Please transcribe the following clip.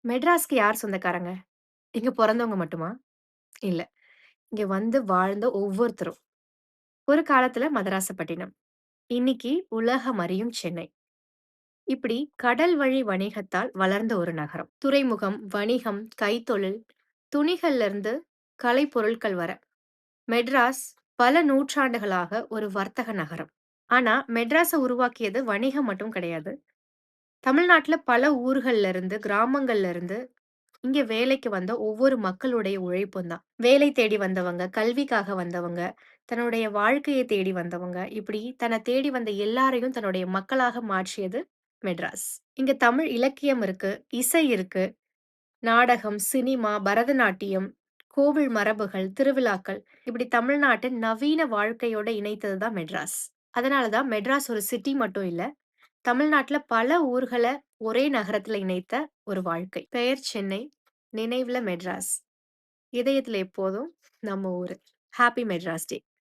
மெட்ராஸ்க்கு யார் சொந்தக்காரங்க? இங்க பொறந்தவங்க மட்டுமா? இல்ல. இங்க வந்து வாழ்ந்த ஒவ்வொருத்தரும். ஒரு காலத்துல மதராசப்பட்டினம். இன்னைக்கு உலகம் அறியும் சென்னை. இப்படி கடல் வழி வணிகத்தால் வளர்ந்த ஒரு நகரம். துறைமுகம், வணிகம், கைத்தொழில், துணிகள்ல இருந்து கலைப்பொருட்கள் வர. மெட்ராஸ் பல நூற்றாண்டுகளாக ஒரு வர்த்தக நகரம். ஆனா மெட்ராஸ உருவாக்கியது வணிகம் மட்டும் கிடையாது. தமிழ்நாட்டுல பல ஊர்கள்ல இருந்து, கிராமங்கள்ல இருந்து இங்க வேலைக்கு வந்த ஒவ்வொரு மக்களுடைய உழைப்பும் தான். வேலை தேடி வந்தவங்க, கல்விக்காக வந்தவங்க, தன்னுடைய வாழ்க்கைய தேடி வந்தவங்க, இப்படி தன்ன தேடி வந்த எல்லாரையும் தன்னுடைய மக்களாக மாற்றியது மெட்ராஸ். இங்க தமிழ் இலக்கியம் இருக்கு, இசை இருக்கு, நாடகம், சினிமா, பரதநாட்டியம், கோவில் மரபுகள், திருவிழாக்கள் இப்படி தமிழ்நாட்டின் நவீன வாழ்க்கையோட இணைத்தது தான் மெட்ராஸ். அதனால தான் மெட்ராஸ் ஒரு சிட்டி மட்டும் இல்ல, தமிழ்நாட்டுல பல ஊர்கள ஒரே நகரத்துல இணைத்த ஒரு வாழ்க்கை. பெயர் சென்னை, நினைவுல மெட்ராஸ். இதயத்துல எப்போதும் நம்ம ஊரு. ஹேப்பி மெட்ராஸ் டே!